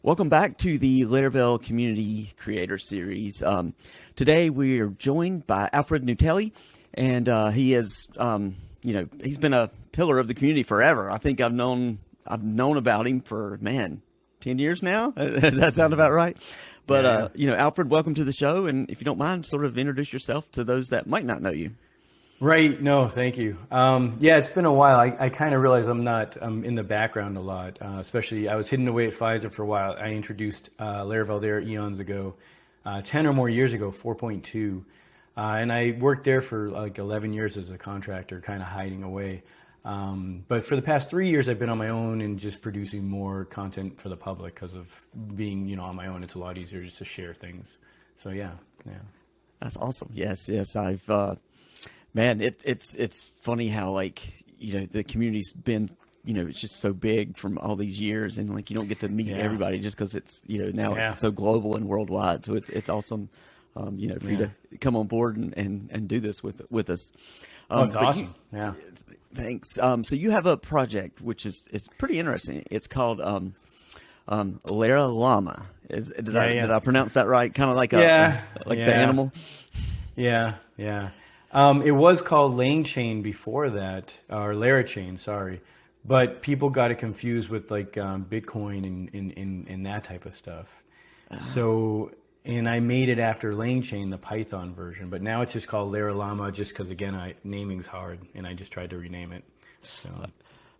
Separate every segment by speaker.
Speaker 1: Welcome back to the Laravel Community Creator Series. Today we are joined by Alfred Nutile, and he is, he's been a pillar of the community forever. I think I've known about him for 10 years now. Does that sound about right? But Alfred, welcome to the show, and if you don't mind, sort of introduce yourself to those that might not know you.
Speaker 2: Right. No, thank you. It's been a while. I kind of realize I'm in the background a lot, especially I was hidden away at Pfizer for a while. I introduced Laravel there eons ago, 10 or more years ago, 4.2. And I worked there for like 11 years as a contractor, kind of hiding away. But for the past 3 years, I've been on my own and just producing more content for the public because of being, on my own. It's a lot easier just to share things. So yeah.
Speaker 1: That's awesome. Yes. I've, it's funny how the community's been, it's just so big from all these years, and you don't get to meet everybody just because it's, now it's so global and worldwide. So it's awesome, for you to come on board and do this with us.
Speaker 2: It's awesome.
Speaker 1: Thanks. So you have a project which is pretty interesting. It's called LaraLama. Did I pronounce that right? Kind of like the animal.
Speaker 2: Yeah. It was called LangChain before that, or LaraChain, sorry. But people got it confused with Bitcoin and that type of stuff. So, and I made it after LangChain, the Python version, but now it's just called LaraLama just because, again, naming's hard, and I just tried to rename it. So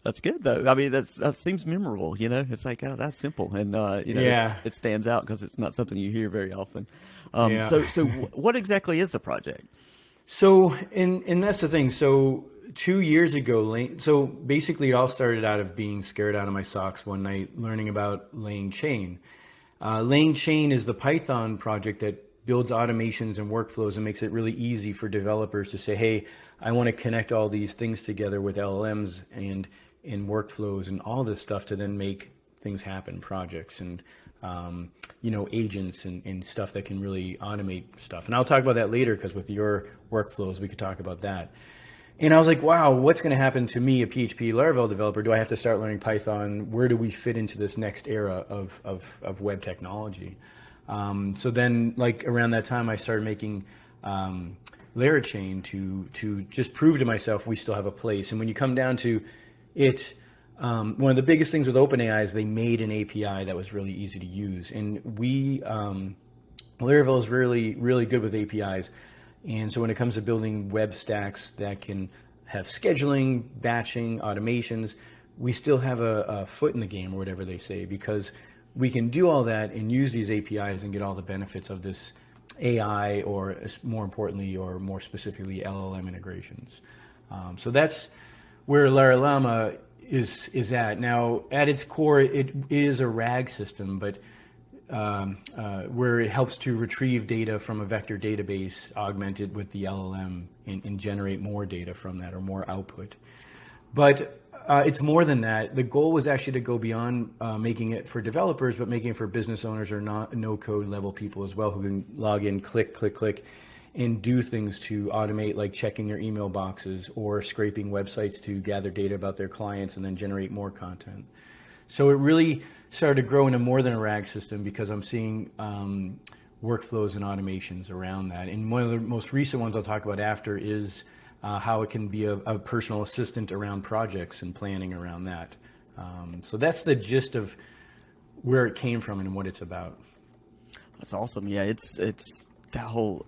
Speaker 1: that's good, though. I mean, that seems memorable, It's like, oh, that's simple. And, it stands out because it's not something you hear very often. So what exactly is the project?
Speaker 2: So, and that's the thing. So 2 years ago, so basically it all started out of being scared out of my socks one night, learning about LangChain. LangChain is the Python project that builds automations and workflows and makes it really easy for developers to say, hey, I want to connect all these things together with LLMs and workflows and all this stuff to then make things happen, projects and agents and stuff that can really automate stuff. And I'll talk about that later because with your workflows, we could talk about that. And I was like, wow, what's going to happen to me, a PHP Laravel developer? Do I have to start learning Python? Where do we fit into this next era of web technology? So then around that time, I started making LaraChain to just prove to myself we still have a place. And when you come down to it, one of the biggest things with OpenAI is they made an API that was really easy to use. And Laravel is really, really good with APIs. And so when it comes to building web stacks that can have scheduling, batching, automations, we still have a foot in the game, or whatever they say, because we can do all that and use these APIs and get all the benefits of this AI, or more importantly, or more specifically, LLM integrations. So that's where LaraLama is at. Now, at its core, it is a RAG system, but where it helps to retrieve data from a vector database, augmented with the LLM, and generate more data from that, or more output. But it's more than that. The goal was actually to go beyond making it for developers, but making it for business owners or no-code level people as well, who can log in, click, and do things to automate, like checking their email boxes or scraping websites to gather data about their clients and then generate more content. So it really started to grow into more than a RAG system, because I'm seeing workflows and automations around that. And one of the most recent ones I'll talk about after is how it can be a personal assistant around projects and planning around that. So that's the gist of where it came from and what it's about.
Speaker 1: That's awesome. Yeah, it's that whole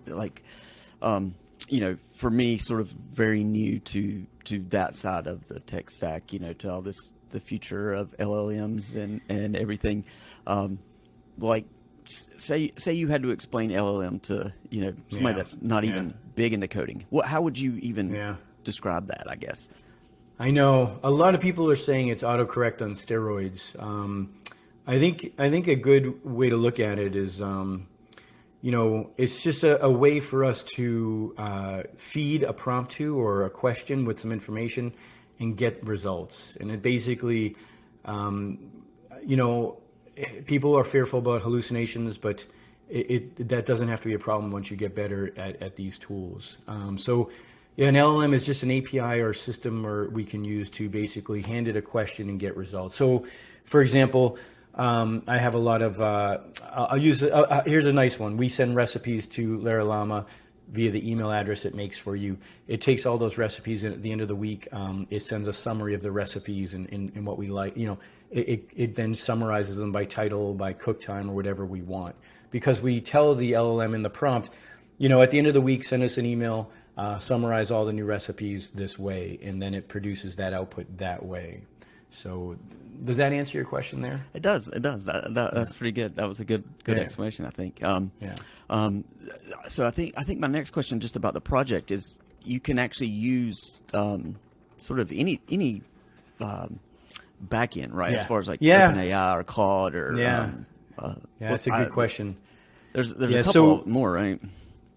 Speaker 1: for me, sort of very new to that side of the tech stack, to all this, the future of LLMs and everything. Say you had to explain LLM to somebody that's not even big into coding. How would you even describe that, I guess?
Speaker 2: I know a lot of people are saying it's autocorrect on steroids. I think a good way to look at it is it's just a way for us to feed a prompt to, or a question with some information, and get results. And it basically, people are fearful about hallucinations, but that doesn't have to be a problem once you get better at these tools. So an LLM is just an API or system we can use to basically hand it a question and get results. So, for example, I have a lot of, I'll use, here's a nice one. We send recipes to LaraLamma via the email address it makes for you. It takes all those recipes, and at the end of the week, it sends a summary of the recipes and what we like. You know, it then summarizes them by title, by cook time, or whatever we want. Because we tell the LLM in the prompt, you know, at the end of the week, send us an email, summarize all the new recipes this way, and then it produces that output that way. So does that answer your question there?
Speaker 1: It does. It does. That's pretty good. That was a good explanation, I think. So I think my next question just about the project is you can actually use sort of any backend, right? As far as like OpenAI or Claude or
Speaker 2: that's a good question.
Speaker 1: There's a couple more, right?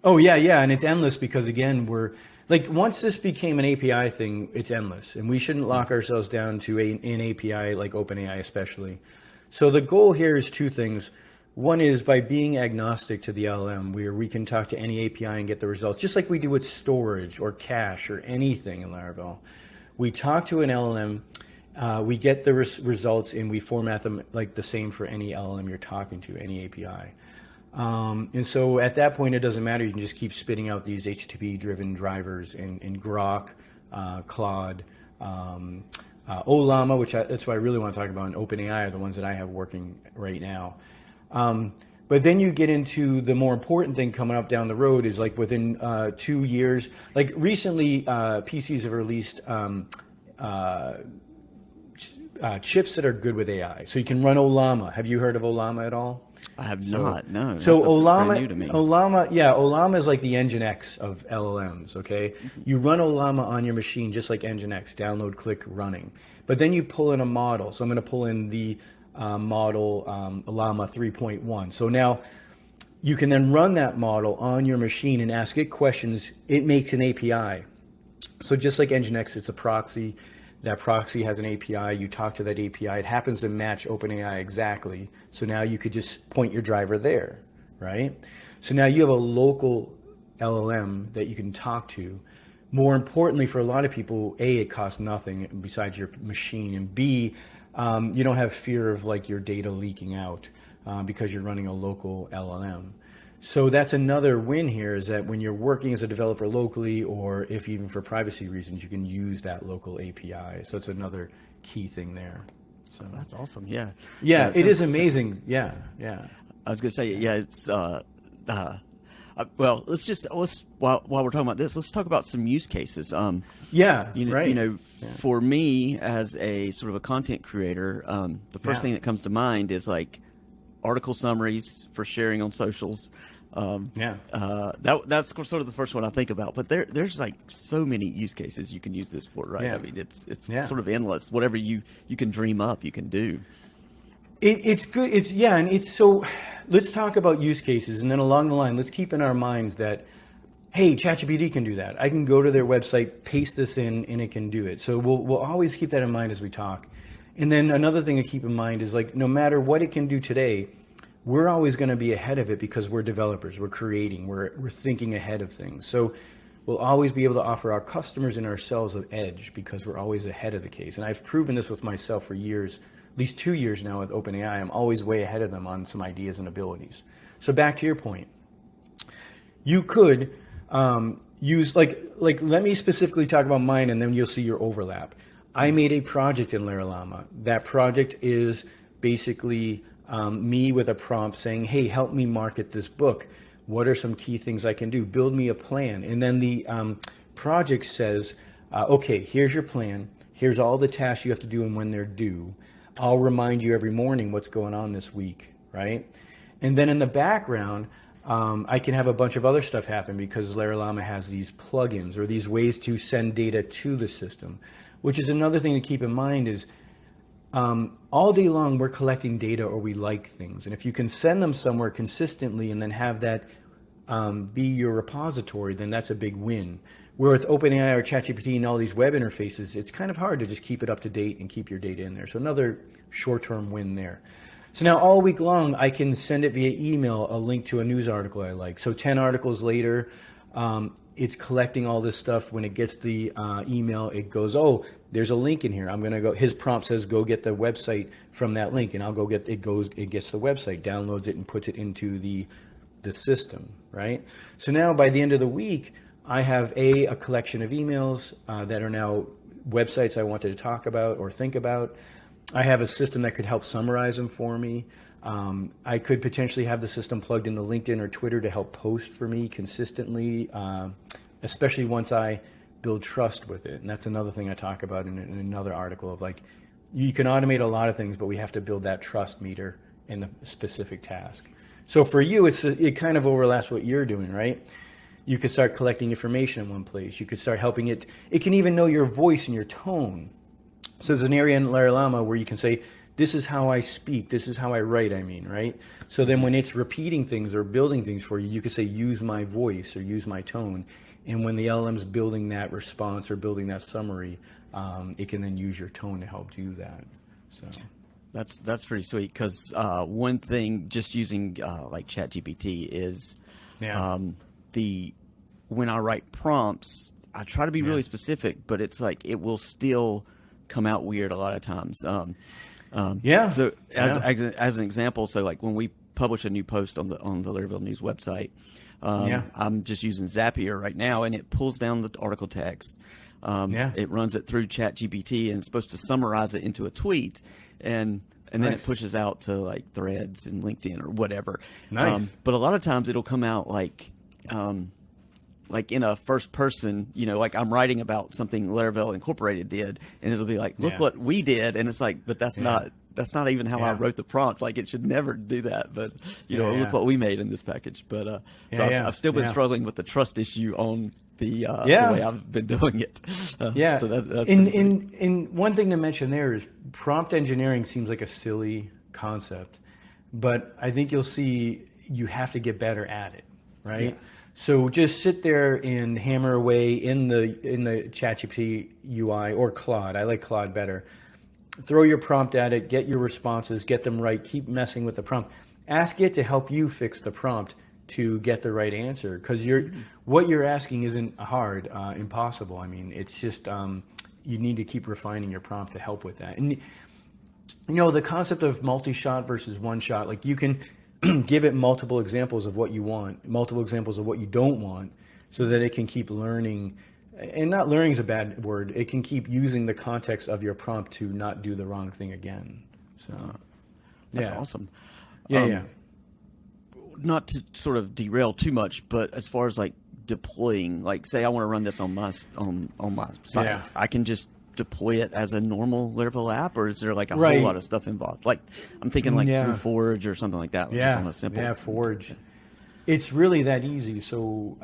Speaker 2: Oh yeah, and it's endless because again we're like once this became an API thing, it's endless, and we shouldn't lock ourselves down to an API like OpenAI especially. So the goal here is two things. One is by being agnostic to the LLM, where we can talk to any API and get the results, just like we do with storage or cache or anything in Laravel. We talk to an LLM, we get the results, and we format them like the same for any LLM you're talking to, any API. And so at that point, it doesn't matter. You can just keep spitting out these HTTP-driven drivers in Grok, Claude, LaraLamma, that's what I really want to talk about, and OpenAI are the ones that I have working right now. But then you get into the more important thing coming up down the road is like within 2 years, like recently PCs have released chips that are good with AI. So you can run LaraLamma. Have you heard of LaraLamma at all?
Speaker 1: I have not, no.
Speaker 2: So
Speaker 1: LaraLamma,
Speaker 2: LaraLamma is like the Nginx of LLMs, okay? You run LaraLamma on your machine just like Nginx, download, click, running. But then you pull in a model. So I'm going to pull in the model LaraLamma 3.1. So now you can then run that model on your machine and ask it questions. It makes an API. So just like Nginx, it's a proxy. That proxy has an API. You talk to that API. It happens to match OpenAI exactly. So now you could just point your driver there, right? So now you have a local LLM that you can talk to. More importantly, for a lot of people, A, it costs nothing besides your machine, and B, you don't have fear of like your data leaking out because you're running a local LLM. So that's another win here, is that when you're working as a developer locally, or if even for privacy reasons, you can use that local API. So it's another key thing there. So
Speaker 1: that's awesome. Yeah.
Speaker 2: Yeah, it is amazing. Yeah.
Speaker 1: I was going to say, yeah, it's, well, while we're talking about this, let's talk about some use cases. For me as a sort of a content creator, the first thing that comes to mind is like article summaries for sharing on socials. That's sort of the first one I think about. But there's like so many use cases you can use this for, right? I mean, it's sort of endless. Whatever you can dream up, you can do.
Speaker 2: It's good. And it's so. Let's talk about use cases, and then along the line, let's keep in our minds that, hey, ChatGPT can do that. I can go to their website, paste this in, and it can do it. So we'll always keep that in mind as we talk. And then another thing to keep in mind is like, no matter what it can do today, we're always going to be ahead of it because we're developers, we're creating, we're thinking ahead of things. So we'll always be able to offer our customers and ourselves an edge because we're always ahead of the case. And I've proven this with myself for years, at least 2 years now with OpenAI. I'm always way ahead of them on some ideas and abilities. So back to your point, you could use like let me specifically talk about mine, and then you'll see your overlap. I made a project in LaraLamma. That project is basically me with a prompt saying, hey, help me market this book. What are some key things I can do? Build me a plan. And then the project says, okay, here's your plan. Here's all the tasks you have to do and when they're due. I'll remind you every morning what's going on this week, right? And then in the background, I can have a bunch of other stuff happen because LaraLamma has these plugins or these ways to send data to the system, which is another thing to keep in mind is all day long we're collecting data or we like things. And if you can send them somewhere consistently and then have that be your repository, then that's a big win. Where with OpenAI or ChatGPT and all these web interfaces, it's kind of hard to just keep it up to date and keep your data in there. So another short-term win there. So now all week long, I can send it via email, a link to a news article I like. So 10 articles later, It's collecting all this stuff. When it gets the email, it goes, oh, there's a link in here. I'm going to go, his prompt says, go get the website from that link. And I'll go get, it gets the website, downloads it, and puts it into the system, right? So now by the end of the week, I have a collection of emails that are now websites I wanted to talk about or think about. I have a system that could help summarize them for me. I could potentially have the system plugged into LinkedIn or Twitter to help post for me consistently, especially once I build trust with it. And that's another thing I talk about in another article of like, you can automate a lot of things, but we have to build that trust meter in the specific task. So for you, it kind of overlaps what you're doing, right? You could start collecting information in one place. You could start helping it. It can even know your voice and your tone. So there's an area in LaraLamma where you can say, this is how I speak, this is how I write, right? So then when it's repeating things or building things for you, you could say, use my voice or use my tone. And when the LLM's building that response or building that summary, it can then use your tone to help do that. So
Speaker 1: that's pretty sweet, because one thing just using like ChatGPT is when I write prompts, I try to be really specific, but it's like it will still come out weird a lot of times. So as an example, so like when we publish a new post on the Laravel News website, I'm just using Zapier right now, and it pulls down the article text. It runs it through ChatGPT, and it's supposed to summarize it into a tweet, and then it pushes out to like Threads and LinkedIn or whatever. But a lot of times it'll come out like in a first person, like I'm writing about something Laravel Incorporated did, and it'll be like, look what we did. And it's like, but that's not even how I wrote the prompt. Like it should never do that. But look what we made in this package. But I've still been struggling with the trust issue on the way I've been doing it. So that's
Speaker 2: in one thing to mention there is prompt engineering seems like a silly concept, but I think you'll see you have to get better at it, right? Yeah. So just sit there and hammer away in the ChatGPT UI or Claude. I like Claude better. Throw your prompt at it, get your responses, get them right, keep messing with the prompt. Ask it to help you fix the prompt to get the right answer, because what you're asking isn't hard, impossible. I mean, it's just you need to keep refining your prompt to help with that. And the concept of multi-shot versus one shot, like you can give it multiple examples of what you want, multiple examples of what you don't want, so that it can keep learning. And not learning is a bad word. It can keep using the context of your prompt to not do the wrong thing again. So
Speaker 1: that's awesome. Not to sort of derail too much, but as far as like deploying, like say I want to run this on my site, I can just deploy it as a normal Laravel app, or is there like a whole lot of stuff involved? Like I'm thinking like through Forge or something like that.
Speaker 2: Forge. It's really that easy. So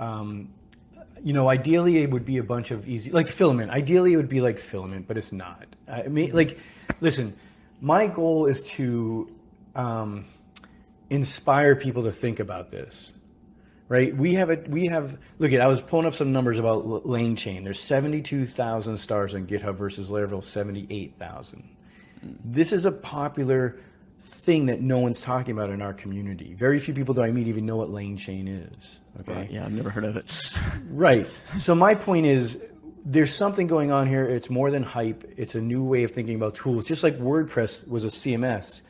Speaker 2: ideally it would be a bunch of easy, like Filament. Ideally it would be like Filament, but it's not. I mean, like, listen, my goal is to inspire people to think about this. Right, we have. Look, I was pulling up some numbers about Lane Chain. There's 72,000 stars on GitHub versus Laravel 78,000. This is a popular thing that no one's talking about in our community. Very few people that I meet even know what Lane Chain is. Okay,
Speaker 1: right, I've never heard of it.
Speaker 2: Right. So my point is, there's something going on here. It's more than hype. It's a new way of thinking about tools. Just like WordPress was a CMS.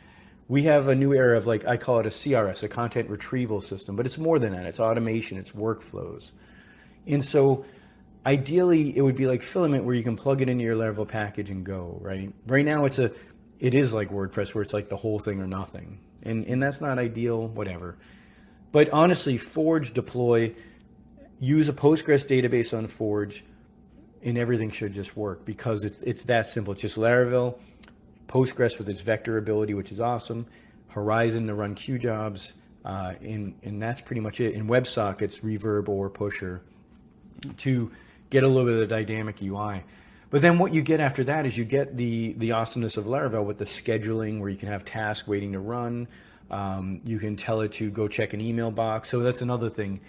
Speaker 2: We have a new era of, like, I call it a CRS, a content retrieval system, but it's more than that. It's automation, it's workflows. And so ideally it would be like Filament, where you can plug it into your Laravel package and go, right? Right now it is like WordPress, where it's like the whole thing or nothing. And that's not ideal, whatever. But honestly, Forge, deploy, use a Postgres database on Forge, and everything should just work, because it's that simple. It's just Laravel, Postgres with its vector ability, which is awesome, Horizon to run queue jobs, and that's pretty much it. In WebSockets, Reverb or Pusher to get a little bit of the dynamic UI. But then what you get after that is you get the awesomeness of Laravel with the scheduling, where you can have tasks waiting to run. You can tell it to go check an email box. So that's another thing.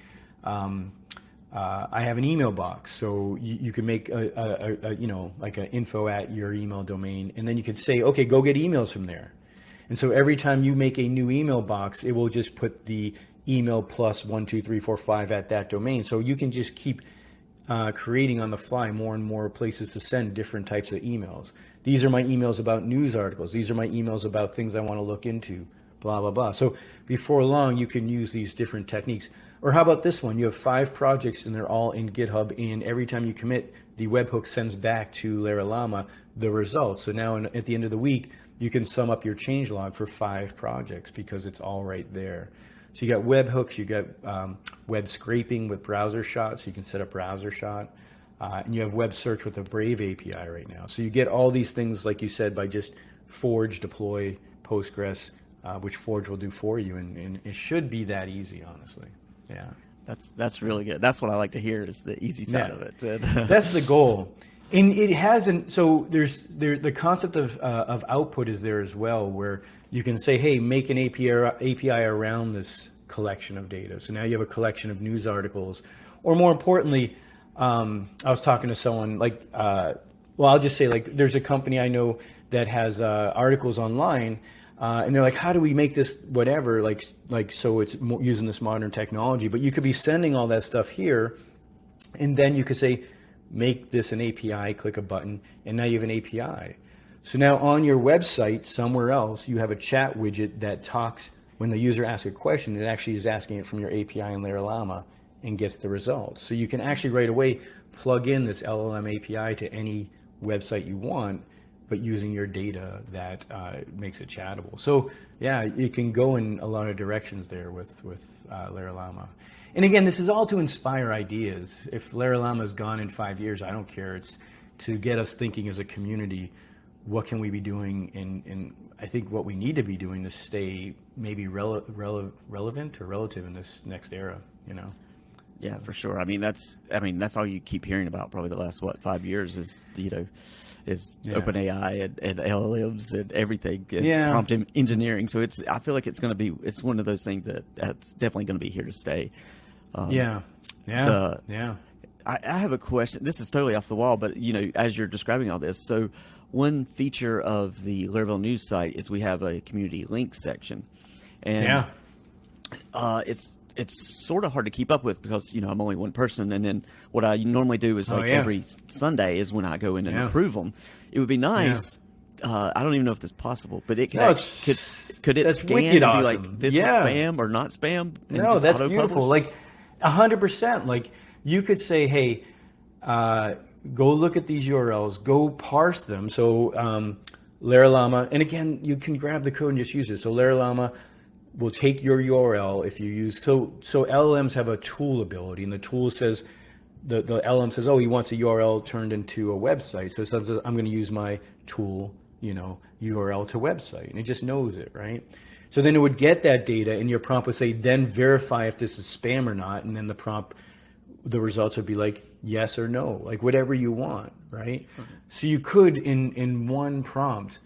Speaker 2: I have an email box, so you can make like an info at your email domain, and then you can say, okay, go get emails from there. And so every time you make a new email box, it will just put the email plus 1, 2, 3, 4, 5 at that domain. So you can just keep creating on the fly more and more places to send different types of emails. These are my emails about news articles. These are my emails about things I want to look into, blah, blah, blah. So before long, you can use these different techniques. Or how about this one? You have 5 projects and they're all in GitHub, and every time you commit, the webhook sends back to LaraLama the results. So now at the end of the week, you can sum up your changelog for 5 projects because it's all right there. So you got webhooks, you got web scraping with browser shot, so you can set up browser shot. And you have web search with the Brave API right now. So you get all these things, like you said, by just Forge, deploy, Postgres, which Forge will do for you. And it should be that easy, honestly. Yeah.
Speaker 1: That's really good. That's what I like to hear, is the easy side of it.
Speaker 2: That's the goal. And it hasn't, so the concept of output is there as well, where you can say, hey, make an API around this collection of data. So now you have a collection of news articles, or more importantly, I was talking to someone I'll just say, like, there's a company I know that has articles online, and they're like, how do we make this whatever, so it's using this modern technology? But you could be sending all that stuff here, and then you could say, make this an API, click a button, and now you have an API. So now on your website, somewhere else, you have a chat widget that talks, when the user asks a question, it actually is asking it from your API in LaraLama and gets the results. So you can actually right away plug in this LLM API to any website you want, but using your data that makes it chattable. So yeah, you can go in a lot of directions there with LaraLama. And again, this is all to inspire ideas. If LaraLama is gone in 5 years, I don't care. It's to get us thinking as a community, what can we be doing? And I think what we need to be doing to stay maybe relevant or relative in this next era,
Speaker 1: Yeah, for sure. I mean, that's all you keep hearing about probably the last 5 years is OpenAI and LLMs and everything, and prompt engineering. So I feel like it's one of those things that's definitely going to be here to stay.
Speaker 2: I
Speaker 1: have a question. This is totally off the wall, but as you're describing all this, so one feature of the Laravel news site is we have a community links section, and it's sort of hard to keep up with because I'm only one person, and then what I normally do is every Sunday is when I go in and approve them. It would be nice. I don't even know if this is possible, but it could it scan and be like, this is spam or not spam?
Speaker 2: No, that's beautiful. Like 100%. Like you could say, hey, go look at these URLs, go parse them. So LaraLama, and again, you can grab the code and just use it. So LaraLama will take your URL if you use, so LLMs have a tool ability, and the tool says, the LLM says, oh, he wants a URL turned into a website. So it says, I'm going to use my tool, URL to website, and it just knows it, right? So then it would get that data, and your prompt would say, then verify if this is spam or not, and then the results would be like yes or no, like whatever you want, right? Okay. So you could in one prompt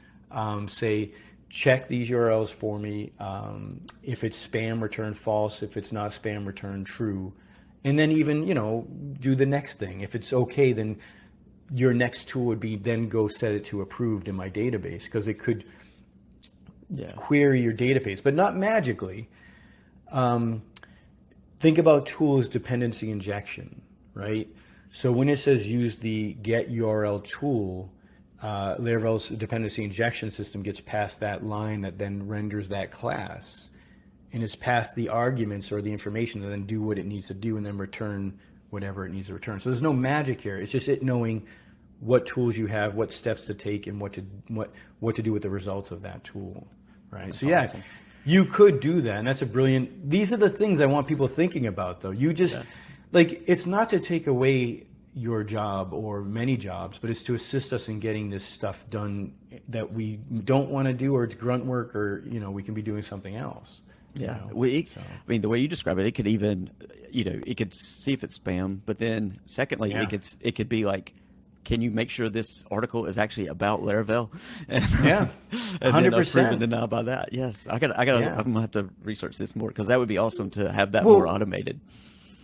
Speaker 2: say, check these URLs for me. If it's spam, return false. If it's not spam, return true. And then even, do the next thing. If it's okay, then your next tool would be then go set it to approved in my database, because it could query your database, but not magically. Think about tools dependency injection, right? So when it says use the get URL tool, Laravel's dependency injection system gets past that line that then renders that class, and it's past the arguments or the information to then do what it needs to do and then return whatever it needs to return. So there's no magic here. It's just it knowing what tools you have, what steps to take, and what to do with the results of that tool, right?
Speaker 1: That's
Speaker 2: so
Speaker 1: awesome.
Speaker 2: You could do that, and that's a brilliant. These are the things I want people thinking about, though. You just it's not to take away your job or many jobs, but it's to assist us in getting this stuff done that we don't want to do, or it's grunt work, or we can be doing something else.
Speaker 1: Yeah, I mean, the way you describe it, it could even, it could see if it's spam, but then secondly, it could be like, can you make sure this article is actually about Laravel? And
Speaker 2: 100%.
Speaker 1: Then approve and deny by that. Yes, I'm gonna have to research this more, because that would be awesome to have that more automated.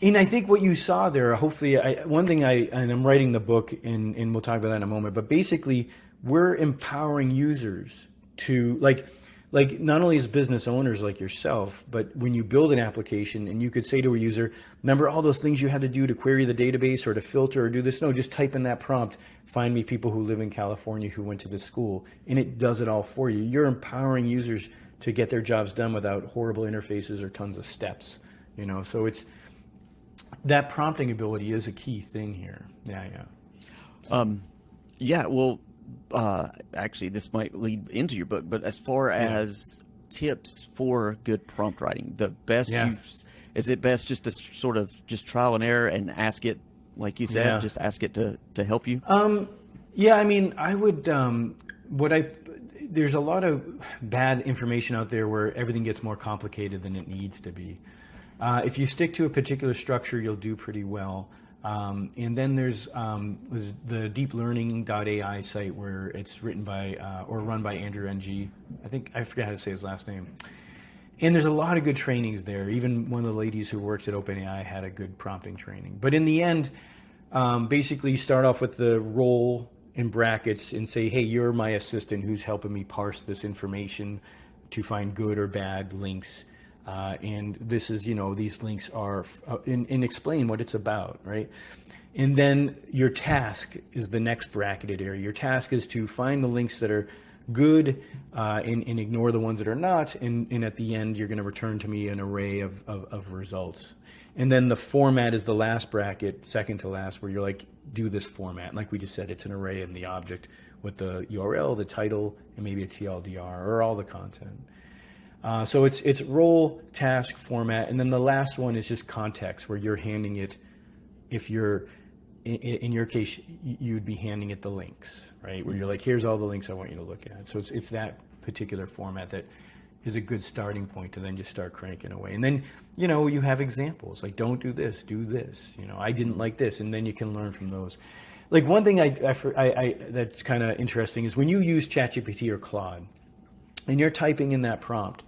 Speaker 2: And I think what you saw there, hopefully, and I'm writing the book, and we'll talk about that in a moment, but basically, we're empowering users to, like like not only as business owners like yourself, but when you build an application and you could say to a user, remember all those things you had to do to query the database or to filter or do this? No, just type in that prompt, find me people who live in California who went to this school, and it does it all for you. You're empowering users to get their jobs done without horrible interfaces or tons of steps, so it's, that prompting ability is a key thing here.
Speaker 1: Yeah, well, actually, this might lead into your book, but as far as tips for good prompt writing, the best is it best just to sort of just trial and error and ask it, like you said, just ask it to help you?
Speaker 2: I mean, I would, there's a lot of bad information out there where everything gets more complicated than it needs to be. If you stick to a particular structure, you'll do pretty well. And then there's the deeplearning.ai site where it's written by or run by Andrew Ng. I forget how to say his last name. And there's a lot of good trainings there. Even one of the ladies who works at OpenAI had a good prompting training. But in the end, basically you start off with the role in brackets and say, hey, you're my assistant who's helping me parse this information to find good or bad links. And this is, these links are, and explain what it's about, right? And then your task is the next bracketed area. Your task is to find the links that are good and ignore the ones that are not. And at the end, you're going to return to me an array of results. And then the format is the last bracket, second to last, where you're like, do this format. Like we just said, it's an array in the object with the URL, the title, and maybe a TLDR or all the content. So it's role, task, format, and then the last one is just context, where you're handing it, if you're, in your case, you'd be handing it the links, right? Where you're like, here's all the links I want you to look at. So it's that particular format that is a good starting point to then just start cranking away. And then, you have examples, like don't do this, do this, I didn't like this, and then you can learn from those. Like one thing I that's kind of interesting is when you use ChatGPT or Claude, and you're typing in that prompt,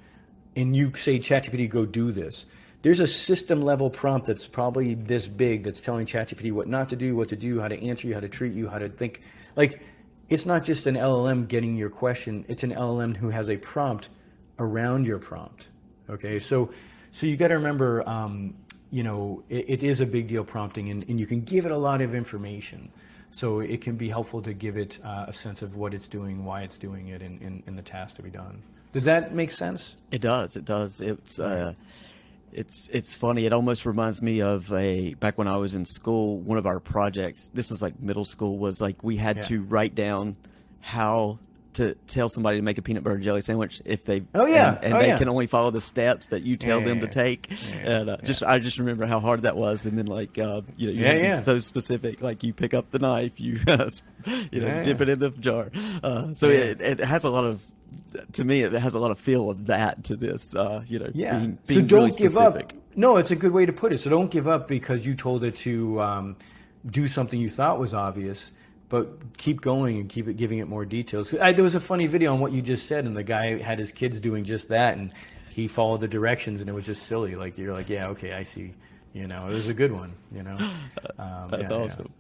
Speaker 2: and you say, ChatGPT, go do this. There's a system level prompt that's probably this big that's telling ChatGPT what not to do, what to do, how to answer you, how to treat you, how to think. Like, it's not just an LLM getting your question, it's an LLM who has a prompt around your prompt. Okay, so you got to remember, it is a big deal prompting, and you can give it a lot of information. So it can be helpful to give it a sense of what it's doing, why it's doing it, and the task to be done. Does that make sense?
Speaker 1: It does. It does. It's funny. It almost reminds me of back when I was in school, one of our projects, this was like middle school, was like we had to write down how to tell somebody to make a peanut butter and jelly sandwich if they they can only follow the steps that you tell them to take. I just remember how hard that was, and then like you have to be so specific, like you pick up the knife, you dip it in the jar. It has a lot of, to me, it has a lot of feel of that to this, being
Speaker 2: so don't
Speaker 1: really
Speaker 2: give
Speaker 1: specific.
Speaker 2: up. No, it's a good way to put it. So don't give up because you told it to do something you thought was obvious, but keep going and keep giving it more details. There was a funny video on what you just said, and the guy had his kids doing just that, and he followed the directions, and it was just silly. Like, you're like, yeah, okay, I see. It was a good one.
Speaker 1: That's awesome.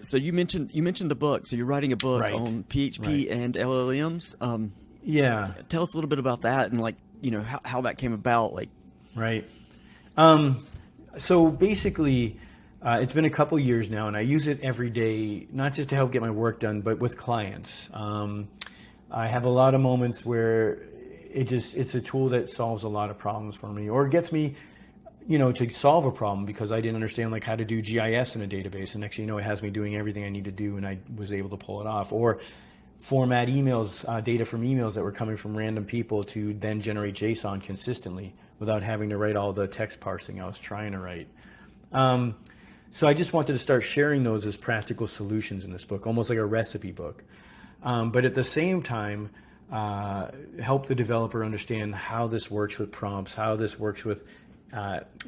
Speaker 1: So you mentioned the book. So you're writing a book on PHP and LLMs. Tell us a little bit about that, and like how that came about.
Speaker 2: Right. So basically, it's been a couple years now, and I use it every day, not just to help get my work done, but with clients. I have a lot of moments where it's a tool that solves a lot of problems for me, or gets me to solve a problem because I didn't understand like how to do GIS in a database, and next thing you know, it has me doing everything I need to do, and I was able to pull it off. Or format emails, data from emails that were coming from random people to then generate JSON consistently without having to write all the text parsing I was trying to write. So I just wanted to start sharing those as practical solutions in this book, almost like a recipe book. But at the same time, help the developer understand how this works with prompts, how this works with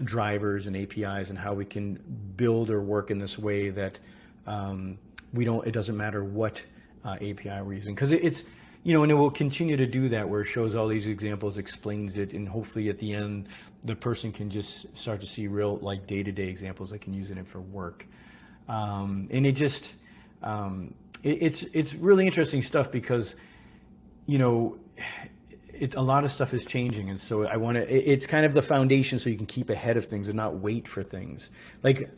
Speaker 2: drivers and APIs, and how we can build or work in this way that it doesn't matter what API we're using, because it's and it will continue to do that, where it shows all these examples, explains it, and hopefully at the end the person can just start to see real like day-to-day examples they can use it in for work. And it just it's really interesting stuff, because a lot of stuff is changing, and so I want to. It's kind of the foundation, so you can keep ahead of things and not wait for things. Like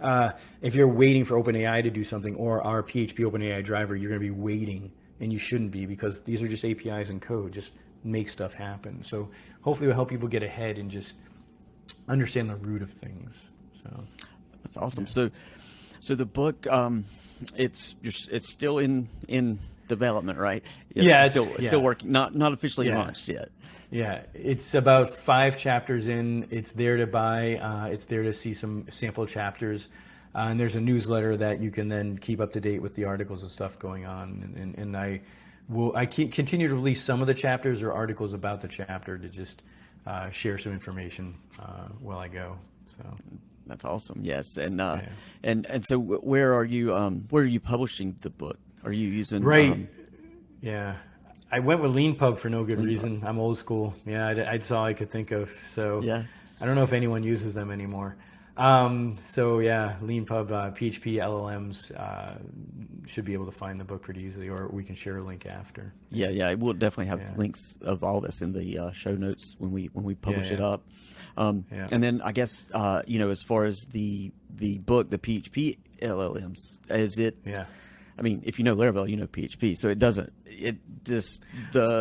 Speaker 2: if you're waiting for OpenAI to do something, or our PHP OpenAI driver, you're going to be waiting, and you shouldn't be, because these are just APIs and code. Just make stuff happen. So hopefully, we'll help people get ahead and just understand the root of things. So
Speaker 1: that's awesome. Yeah. So the book, it's still in development, right?
Speaker 2: Yeah,
Speaker 1: it's still working, not officially launched yet.
Speaker 2: Yeah, it's about 5 chapters in. It's there to buy. It's there to see some sample chapters, and there's a newsletter that you can then keep up to date with the articles and stuff going on. And I continue to release some of the chapters or articles about the chapter to just share some information while I go. So
Speaker 1: that's awesome. Yes, and so where are you publishing the book? Are you using
Speaker 2: Yeah, I went with LeanPub for no good reason. I'm old school. Yeah, that's all I could think of. So
Speaker 1: yeah,
Speaker 2: I don't know if anyone uses them anymore. So yeah, LeanPub, PHP LLMs should be able to find the book pretty easily, or we can share a link after.
Speaker 1: Yeah, we'll definitely have links of all this in the show notes when we publish it up. And then I guess as far as the book, the PHP LLMs, is it?
Speaker 2: Yeah.
Speaker 1: I mean, if you know Laravel, you know PHP, so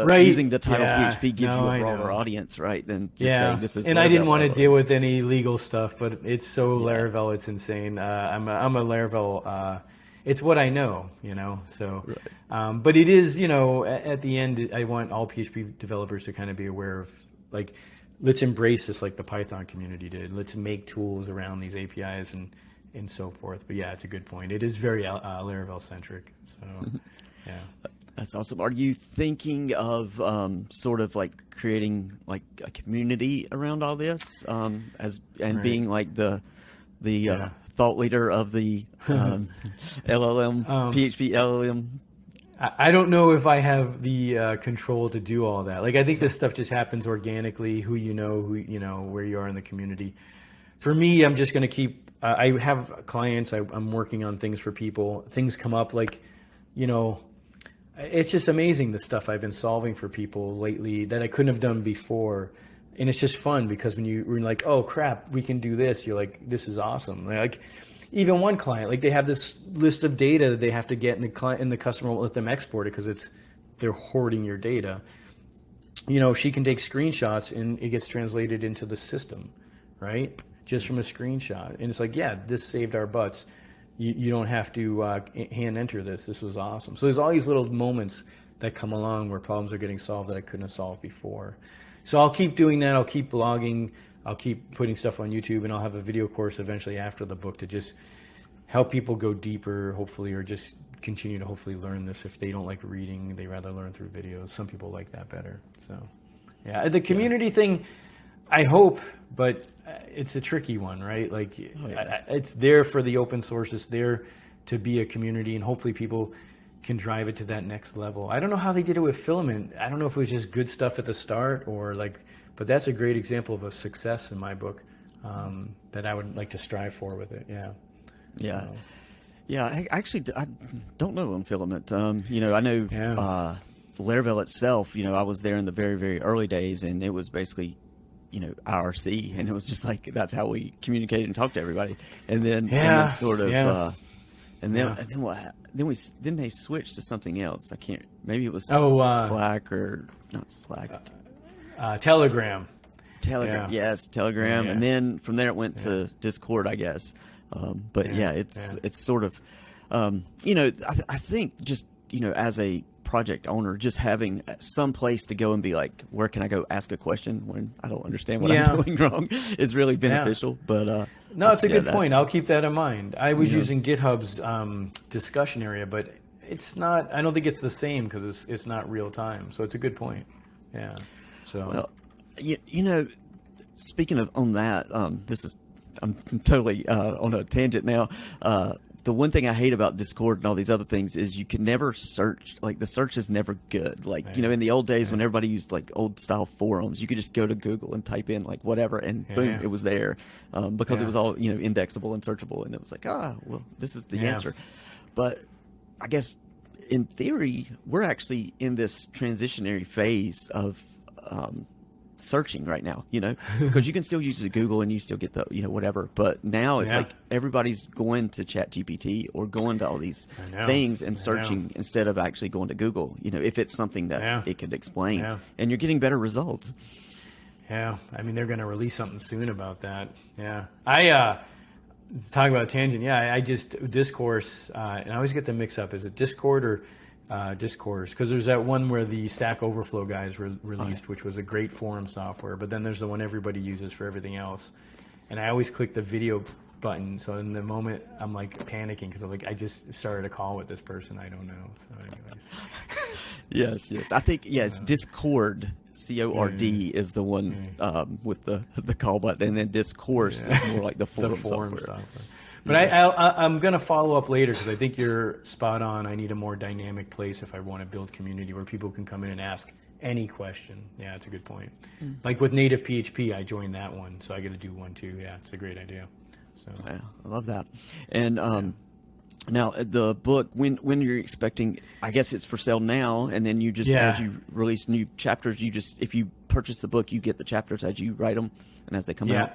Speaker 2: Right.
Speaker 1: using the title PHP gives you a broader audience, right? Than just saying this is.
Speaker 2: And
Speaker 1: Laravel
Speaker 2: I didn't want to
Speaker 1: LLMs.
Speaker 2: deal with any legal stuff, but it's so Laravel, it's insane. I'm a Laravel. It's what I know, So,
Speaker 1: right.
Speaker 2: But it is, at the end, I want all PHP developers to kind of be aware of, like, let's embrace this like the Python community did. Let's make tools around these APIs and so forth. But yeah, it's a good point. It is very Laravel centric. So yeah, that's
Speaker 1: awesome. Are you thinking of sort of like creating like a community around all this being like the thought leader of the LLM PHP LLM?
Speaker 2: I don't know if I have the control to do all that. Like, I think this stuff just happens organically. Who where you are in the community. For me, I'm just going to keep. I have clients. I'm working on things for people. Things come up, like, it's just amazing the stuff I've been solving for people lately that I couldn't have done before. And it's just fun because when you're like, oh crap, we can do this. You're like, this is awesome. Like, even one client, like, they have this list of data that they have to get, and the customer won't let them export it because they're hoarding your data. She can take screenshots and it gets translated into the system, right? Just from a screenshot. And it's like, yeah, this saved our butts. You don't have to hand enter this. This was awesome. So there's all these little moments that come along where problems are getting solved that I couldn't have solved before. So I'll keep doing that. I'll keep blogging. I'll keep putting stuff on YouTube, and I'll have a video course eventually after the book to just help people go deeper, hopefully, or just continue to hopefully learn this. If they don't like reading, they rather learn through videos. Some people like that better. So yeah, the community thing, I hope, but it's a tricky one, right? Like, it's there for the open source. It's there to be a community, and hopefully people can drive it to that next level. I don't know how they did it with Filament. I don't know if it was just good stuff at the start or like, but that's a great example of a success in my book that I would like to strive for with it. Yeah. So.
Speaker 1: Yeah. I don't know on Filament. I know Laravel itself. I was there in the very, very early days, and it was basically IRC, and it was just like that's how we communicated and talked to everybody. And then sort of and then what? Then they switched to something else. I can't. Maybe it was Slack or not Slack.
Speaker 2: Telegram.
Speaker 1: Yes, Telegram, and then from there it went to Discord, I guess. It's sort of, I think just as a project owner, just having some place to go and be like, where can I go ask a question when I don't understand what I'm doing wrong is really beneficial. But
Speaker 2: no, it's a good point. I'll keep that in mind. I was using GitHub's discussion area, but it's not. I don't think it's the same because it's not real time. So it's a good point. Yeah. So
Speaker 1: speaking of on that, I'm totally on a tangent now. The one thing I hate about Discord and all these other things is you can never search. Like, the search is never good. Like, in the old days when everybody used like old style forums, you could just go to Google and type in like whatever, and boom, it was there because it was all indexable and searchable, and it was like, well, this is the answer. But I guess in theory, we're actually in this transitionary phase of searching right now, because you can still use the Google and you still get the, whatever. But now it's like everybody's going to ChatGPT or going to all these things and searching instead of actually going to Google, if it's something that it could explain, and you're getting better results.
Speaker 2: Yeah. I mean, they're going to release something soon about that. Yeah. I, talk about a tangent. Yeah. I just Discourse, and I always get them mixed up. Is it Discord or Discourse? Because there's that one where the Stack Overflow guys released, which was a great forum software, but then there's the one everybody uses for everything else. And I always click the video button, so in the moment I'm like panicking because I'm like, I just started a call with this person I don't know. So anyways.
Speaker 1: Yes. I think it's Discord. CORD is the one with the call button, and then Discourse is more like the forum software.
Speaker 2: But I'm going to follow up later because I think you're spot on. I need a more dynamic place if I want to build community where people can come in and ask any question. Yeah, that's a good point. Like with native PHP, I joined that one, so I got to do one too. Yeah, it's a great idea. So
Speaker 1: yeah, I love that. And now the book, when you're expecting, I guess it's for sale now, and then you just as you release new chapters, if you purchase the book, you get the chapters as you write them and as they come out.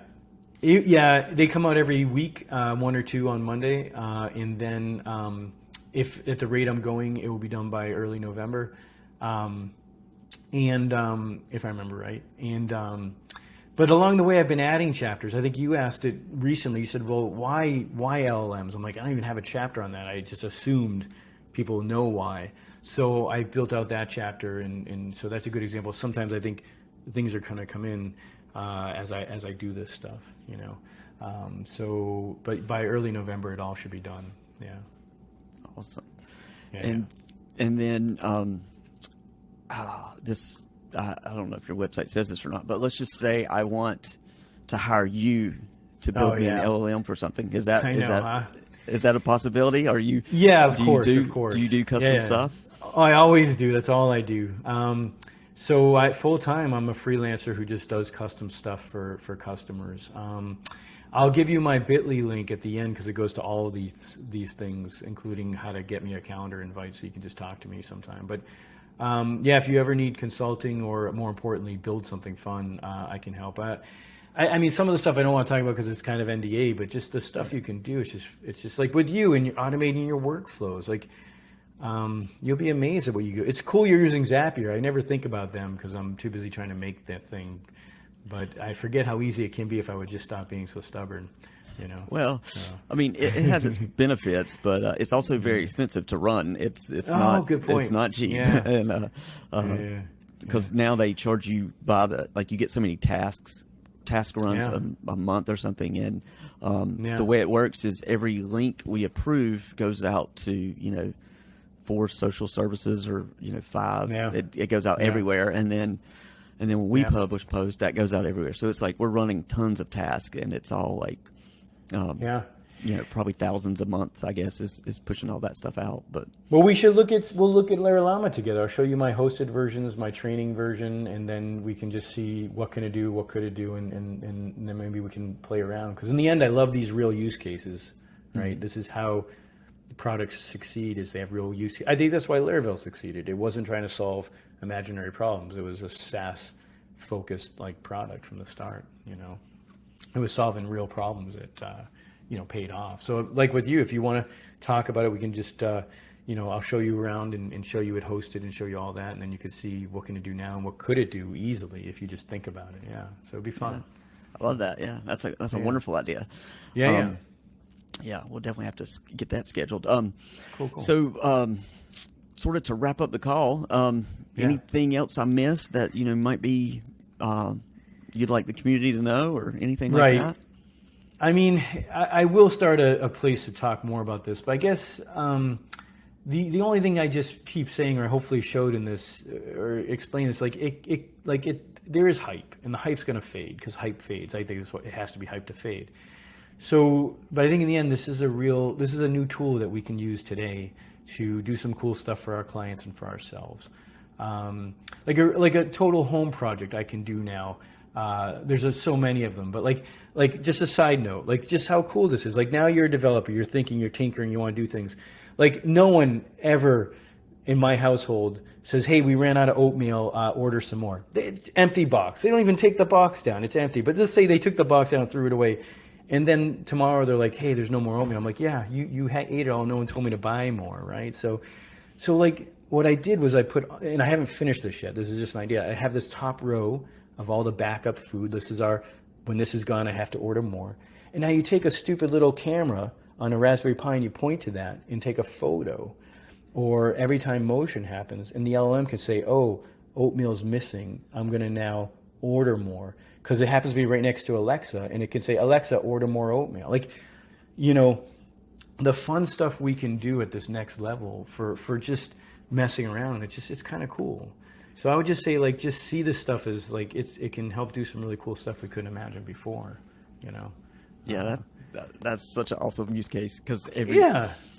Speaker 2: Yeah, they come out every week, 1 or 2 on Monday, and then if at the rate I'm going, it will be done by early November, and if I remember right. And but along the way, I've been adding chapters. I think you asked it recently. You said, "Well, why LLMs?" I'm like, I don't even have a chapter on that. I just assumed people know why. So I built out that chapter, and so that's a good example. Sometimes I think things are kind of come in as I do this stuff, but by early November, it all should be done. Yeah.
Speaker 1: Awesome. And then this, I don't know if your website says this or not, but let's just say I want to hire you to build me an LLM for something. Is that a possibility? Are you?
Speaker 2: Yeah, of course.
Speaker 1: Do you do custom stuff?
Speaker 2: Oh, I always do. That's all I do. So full time, I'm a freelancer who just does custom stuff for customers. I'll give you my Bitly link at the end because it goes to all of these things, including how to get me a calendar invite so you can just talk to me sometime. But if you ever need consulting or more importantly, build something fun, I can help out. I mean, some of the stuff I don't want to talk about because it's kind of NDA, but just the stuff you can do, it's just like with you and you're automating your workflows. Like, you'll be amazed at what you do. It's cool you're using Zapier. I never think about them because I'm too busy trying to make that thing. But I forget how easy it can be if I would just stop being so stubborn,
Speaker 1: Well, I mean, it has its benefits, but it's also very expensive to run. It's not
Speaker 2: good point.
Speaker 1: It's not cheap, and because now they charge you by you get so many task runs a month or something, and the way it works is every link we approve goes out to 4 social services or 5. It goes out everywhere, and then when we publish post, that goes out everywhere. So it's like we're running tons of tasks, and it's all like probably thousands of months, I guess, is pushing all that stuff out. But
Speaker 2: we'll look at LaraLama together. I'll show you my hosted versions, my training version, and then we can just see what can it do, what could it do, and then maybe we can play around. Because in the end, I love these real use cases, right? Mm-hmm. This is how products succeed, is they have real use cases. I think that's why Laravel succeeded. It wasn't trying to solve imaginary problems. It was a SaaS focused product from the start. It was solving real problems that paid off. So like with you, if you want to talk about it, we can just I'll show you around and show you it hosted and show you all that, and then you could see what can it do now and what could it do easily if you just think about it. Yeah, so it'd be fun.
Speaker 1: I love that. Yeah, that's a wonderful idea. Yeah, we'll definitely have to get that scheduled.
Speaker 2: Cool.
Speaker 1: So sort of to wrap up the call, anything else I missed that might be you'd like the community to know or anything like that?
Speaker 2: I mean, I will start a place to talk more about this, but I guess the only thing I just keep saying, or hopefully showed in this or explain this, there is hype, and the hype's going to fade because hype fades. I think it has to be hype to fade. So, but I think in the end, this is a new tool that we can use today to do some cool stuff for our clients and for ourselves. Like a total home project I can do now. There's so many of them, but like just a side note, just how cool this is. Now you're a developer, you're thinking, you're tinkering, you want to do things. No one ever in my household says, hey, we ran out of oatmeal, order some more. Empty box. They don't even take the box down. It's empty. But just say they took the box down and threw it away. And then tomorrow they're like, hey, there's no more oatmeal. I'm like, yeah, you ate it all. No one told me to buy more, right? So like what I did was I put, and I haven't finished this yet. This is just an idea. I have this top row of all the backup food. This is when this is gone, I have to order more. And now you take a stupid little camera on a Raspberry Pi and you point to that and take a photo. Or every time motion happens, and the LLM can say, oh, oatmeal's missing. I'm going to now order more. Because it happens to be right next to Alexa, and it can say, Alexa, order more oatmeal. Like, the fun stuff we can do at this next level for just messing around, it's kind of cool. So I would just say, like, just see this stuff as, like, it can help do some really cool stuff we couldn't imagine before,
Speaker 1: Yeah, that's such an awesome use case, because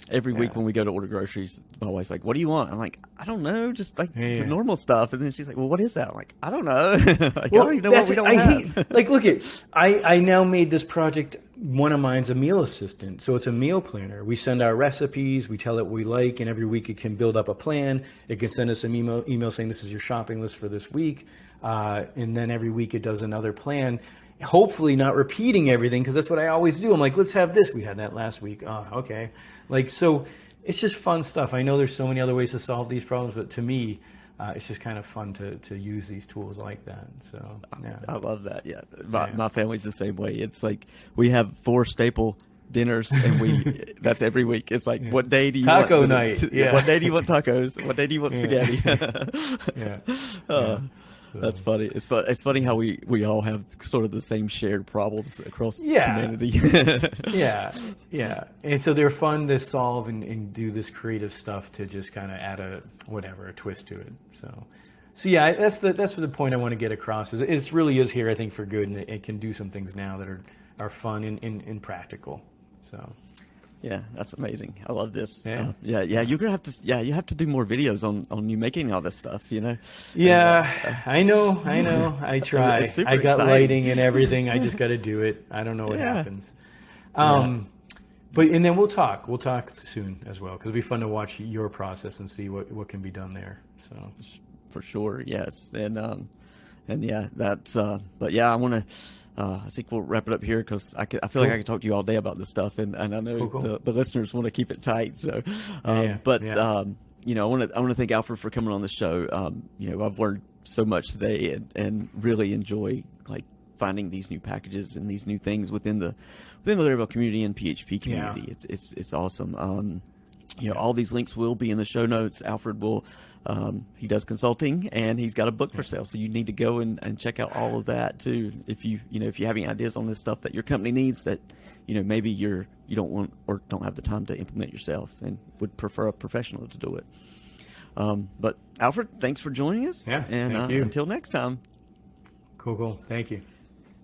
Speaker 1: every week when we go to order groceries, my wife's like, what do you want? I'm like, I don't know, just like the normal stuff. And then she's like, well, what is that? I'm like, I don't know. I don't even know what we don't have.
Speaker 2: Like, look I now made this project, one of mine's a meal assistant. So it's a meal planner. We send our recipes, we tell it what we like, and every week it can build up a plan. It can send us an email saying this is your shopping list for this week. And then every week it does another plan. Hopefully not repeating everything, because that's what I always do. I'm like, let's have this. We had that last week. Oh, okay. Like, so it's just fun stuff. I know there's so many other ways to solve these problems, but to me, it's just kind of fun to use these tools like that. So yeah.
Speaker 1: I love that. Yeah. My family's the same way. It's like we have 4 staple dinners, and that's every week. It's like, what day do you want
Speaker 2: taco night? Yeah.
Speaker 1: What day do you want tacos? What day do you want spaghetti? That's funny. It's funny how we all have sort of the same shared problems across humanity.
Speaker 2: Yeah. And so they're fun to solve and do this creative stuff to just kind of add a twist to it. So yeah, that's the point I want to get across. Is it really is here, I think, for good, and it can do some things now that are fun and practical. So.
Speaker 1: Yeah, that's amazing. I love this.
Speaker 2: Yeah.
Speaker 1: You're gonna have to. Yeah, you have to do more videos on you making all this stuff.
Speaker 2: Yeah, I know. I try. I got
Speaker 1: exciting.
Speaker 2: lighting and everything. I just got to do it. I don't know what happens. But and then we'll talk. We'll talk soon as well, because it'll be fun to watch your process and see what can be done there. So
Speaker 1: for sure, yes, and yeah, that's. But yeah, I want to. I think we'll wrap it up here, because I feel like I could talk to you all day about this stuff, and I know
Speaker 2: cool.
Speaker 1: The listeners want to keep it tight. So, I want to thank Alfred for coming on the show. I've learned so much today, and really enjoy like finding these new packages and these new things within the Laravel community and PHP community.
Speaker 2: Yeah.
Speaker 1: It's awesome. All these links will be in the show notes. Alfred will. He does consulting, and he's got a book for sale. So you need to go and check out all of that too. If you have any ideas on this stuff that your company needs that, maybe you don't want or don't have the time to implement yourself and would prefer a professional to do it. But Alfred, thanks for joining us.
Speaker 2: Yeah.
Speaker 1: And
Speaker 2: thank you.
Speaker 1: Until next time.
Speaker 2: Cool. Thank you.